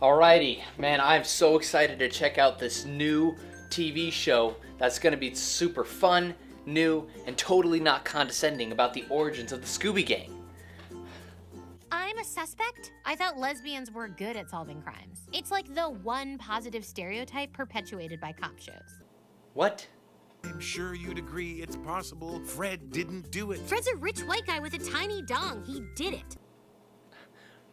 Alrighty, man, I'm so excited to check out this new TV show that's gonna be super fun, new, and totally not condescending about the origins of the Scooby Gang. I'm a suspect? I thought lesbians were good at solving crimes. It's like the one positive stereotype perpetuated by cop shows. What? I'm sure you'd agree it's possible Fred didn't do it. Fred's a rich white guy with a tiny dong. He did it.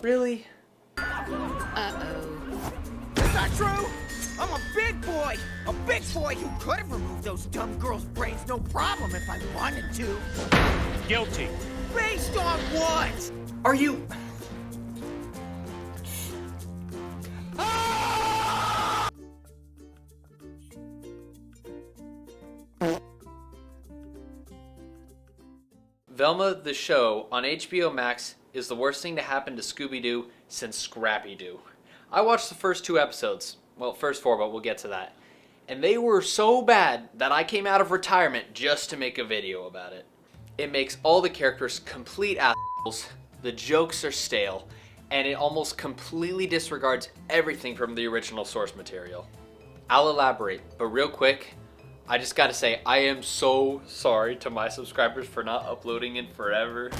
Really? Uh-oh. Is that true? I'm a big boy! A big boy who could have removed those dumb girls' brains no problem if I wanted to. Guilty. Based on what? Are you... Velma the show on HBO Max is the worst thing to happen to Scooby-Doo since Scrappy-Doo. I watched the first 2 episodes, well, first 4, but we'll get to that. And they were so bad that I came out of retirement just to make a video about it. It makes all the characters complete assholes, the jokes are stale, and it almost completely disregards everything from the original source material. I'll elaborate, but real quick, I just gotta say, I am so sorry to my subscribers for not uploading in forever.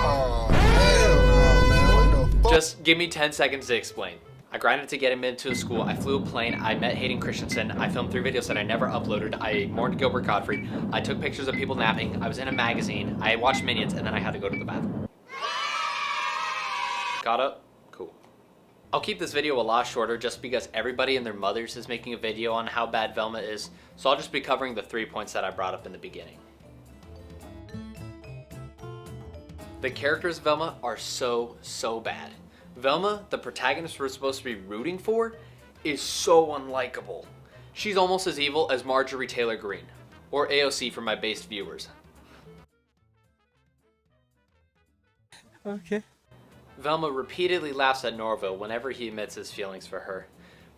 Oh, hell no, man. What the fuck? Just give me 10 seconds to explain. I grinded to get him into a school, I flew a plane, I met Hayden Christensen, I filmed 3 videos that I never uploaded, I mourned Gilbert Gottfried, I took pictures of people napping, I was in a magazine, I watched Minions, and then I had to go to the bathroom. Got up? Cool. I'll keep this video a lot shorter just because everybody and their mothers is making a video on how bad Velma is, so I'll just be covering the 3 points that I brought up in the beginning. The characters of Velma are so bad. Velma, the protagonist we're supposed to be rooting for, is so unlikable. She's almost as evil as Marjorie Taylor Greene, or AOC for my based viewers. Okay. Velma repeatedly laughs at Norville whenever he admits his feelings for her,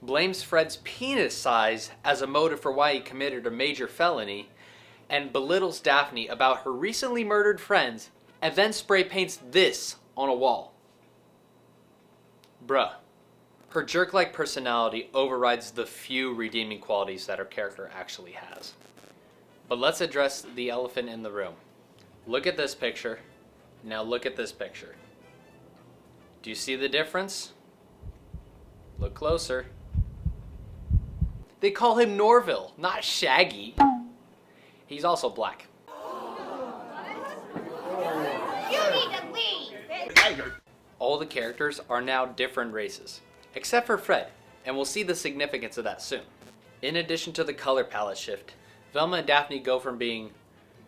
blames Fred's penis size as a motive for why he committed a major felony, and belittles Daphne about her recently murdered friends, and then spray paints this on a wall. Bruh. Her jerk-like personality overrides the few redeeming qualities that her character actually has. But let's address the elephant in the room. Look at this picture. Now look at this picture. Do you see the difference? Look closer. They call him Norville, not Shaggy. He's also black. You need to leave! All the characters are now different races, except for Fred, and we'll see the significance of that soon. In addition to the color palette shift, Velma and Daphne go from being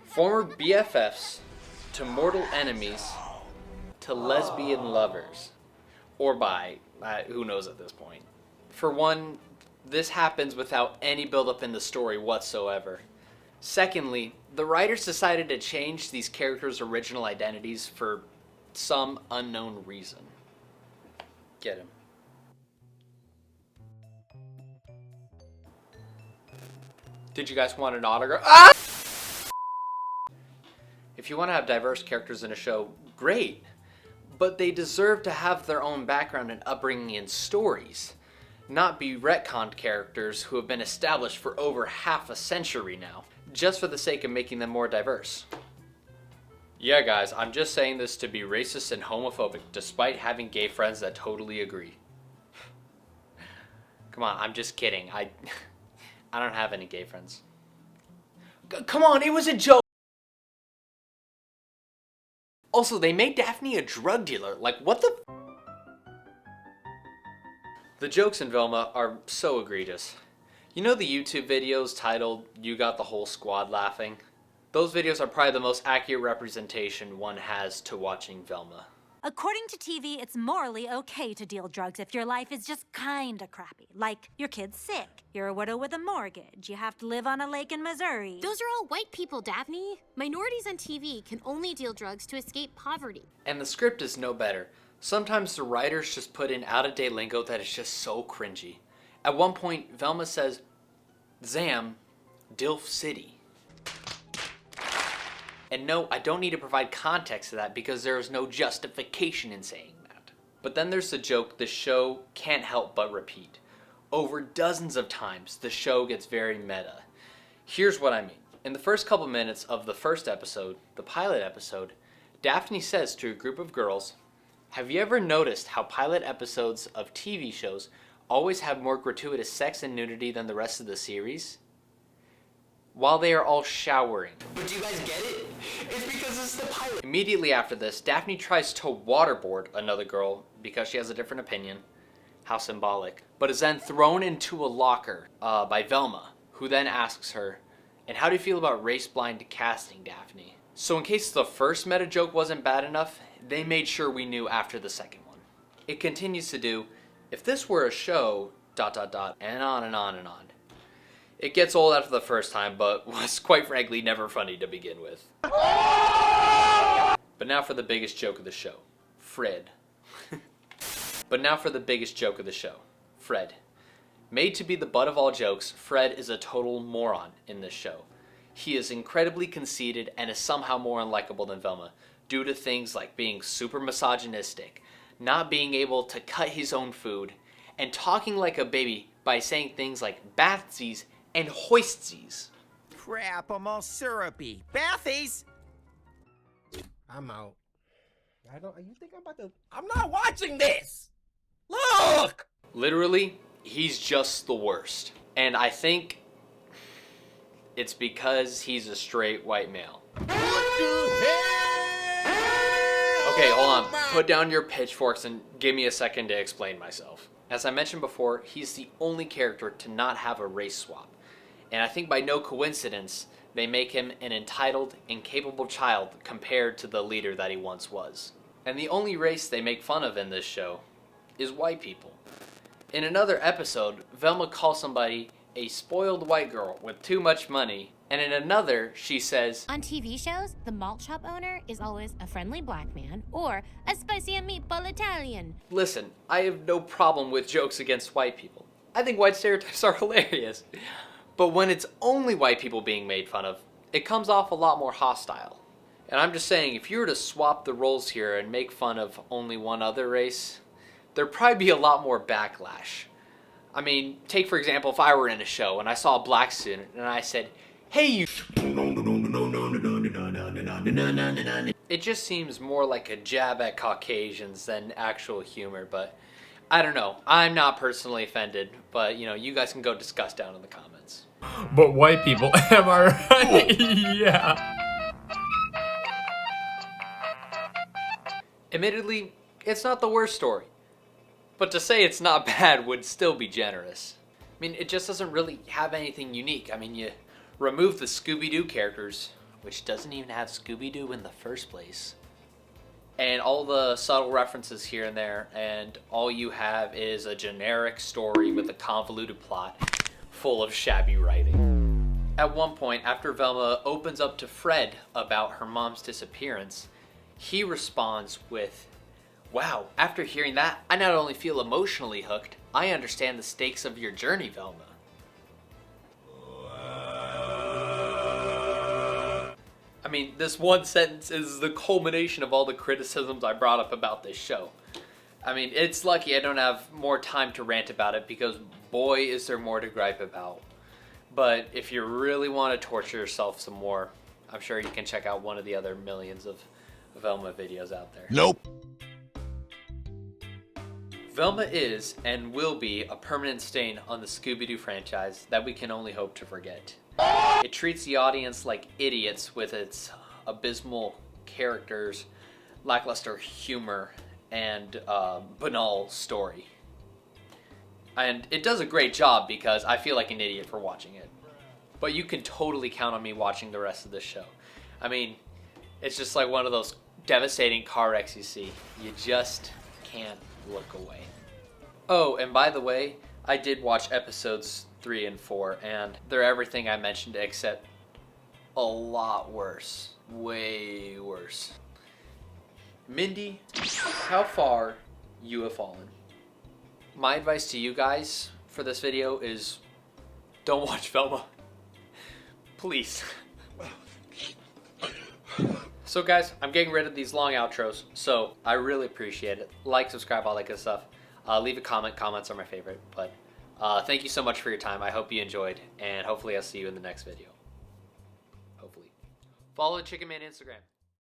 former BFFs to mortal enemies to lesbian lovers. Or bi, who knows at this point. For one, this happens without any build-up in the story whatsoever. Secondly, the writers decided to change these characters' original identities for some unknown reason. Get him. Did you guys want an autograph? Ah! If you want to have diverse characters in a show, great. But they deserve to have their own background and upbringing and stories, not be retconned characters who have been established for over half a century now, just for the sake of making them more diverse. Yeah guys, I'm just saying this to be racist and homophobic, despite having gay friends that totally agree. Come on, I'm just kidding. I don't have any gay friends. Come on, it was a joke! Also, they made Daphne a drug dealer. Like, what the... The jokes in Velma are so egregious. You know the YouTube videos titled, "You Got the Whole Squad Laughing"? Those videos are probably the most accurate representation one has to watching Velma. According to TV, it's morally okay to deal drugs if your life is just kinda crappy. Like, your kid's sick, you're a widow with a mortgage, you have to live on a lake in Missouri. Those are all white people, Daphne. Minorities on TV can only deal drugs to escape poverty. And the script is no better. Sometimes the writers just put in out-of-date lingo that is just so cringy. At one point, Velma says, "Zam, Dilf City." And no, I don't need to provide context to that because there is no justification in saying that. But then there's the joke the show can't help but repeat. Over dozens of times, the show gets very meta. Here's what I mean. In the first couple minutes of the first episode, the pilot episode, Daphne says to a group of girls, "Have you ever noticed how pilot episodes of TV shows always have more gratuitous sex and nudity than the rest of the series? While they are all showering." But do you guys get it? It's because it's the pilot. Immediately after this, Daphne tries to waterboard another girl because she has a different opinion. How symbolic. But is then thrown into a locker by Velma, who then asks her, "And how do you feel about race-blind casting, Daphne?" So in case the first meta joke wasn't bad enough, they made sure we knew after the second one. It continues to do, "If this were a show, ... and on and on and on." It gets old after the first time, but was quite frankly never funny to begin with. But now for the biggest joke of the show, Fred. Fred. Made to be the butt of all jokes, Fred is a total moron in this show. He is incredibly conceited and is somehow more unlikable than Velma, due to things like being super misogynistic, not being able to cut his own food, and talking like a baby by saying things like bathsies and hoistsies. Crap, I'm all syrupy. Bathies! I'm out. You think I'm about to... I'm not watching this! Look! Literally, he's just the worst. And I think it's because he's a straight white male. What the hell? Okay, hold on. Put down your pitchforks and give me a second to explain myself. As I mentioned before, he's the only character to not have a race swap. And I think by no coincidence, they make him an entitled, incapable child compared to the leader that he once was. And the only race they make fun of in this show is white people. In another episode, Velma calls somebody a spoiled white girl with too much money, and in another, she says, On TV shows, the malt shop owner is always a friendly black man or a spicy and meatball Italian. Listen, I have no problem with jokes against white people. I think white stereotypes are hilarious. But when it's only white people being made fun of, it comes off a lot more hostile. And I'm just saying, if you were to swap the roles here and make fun of only one other race, there'd probably be a lot more backlash. I mean, take for example, if I were in a show and I saw a black student and I said, "Hey you," it just seems more like a jab at Caucasians than actual humor, but I don't know. I'm not personally offended, but you guys can go discuss down in the comments. But white people, am I right? Yeah. Admittedly, it's not the worst story. But to say it's not bad would still be generous. I mean, it just doesn't really have anything unique. I mean, you remove the Scooby-Doo characters, which doesn't even have Scooby-Doo in the first place, and all the subtle references here and there, and all you have is a generic story with a convoluted plot full of shabby writing. At one point, after Velma opens up to Fred about her mom's disappearance, he responds with, "Wow, after hearing that, I not only feel emotionally hooked, I understand the stakes of your journey, Velma." I mean, this one sentence is the culmination of all the criticisms I brought up about this show. I mean, it's lucky I don't have more time to rant about it because boy is there more to gripe about. But if you really want to torture yourself some more, I'm sure you can check out one of the other millions of Velma videos out there. Nope. Velma is and will be a permanent stain on the Scooby-Doo franchise that we can only hope to forget. It treats the audience like idiots with its abysmal characters, lackluster humor, and banal story. And it does a great job because I feel like an idiot for watching it. But you can totally count on me watching the rest of the show. I mean, it's just like one of those devastating car wrecks you see. You just can't look away. Oh, and by the way, I did watch episodes 3 and 4, and they're everything I mentioned except a lot worse. Way worse. Mindy, how far you have fallen. My advice to you guys for this video is don't watch Velma. Please. So guys, I'm getting rid of these long outros, so I really appreciate it. Like, subscribe, all that good stuff. Leave a comment. Comments are my favorite. But thank you so much for your time. I hope you enjoyed, and hopefully I'll see you in the next video. Hopefully. Follow Chicken Man Instagram.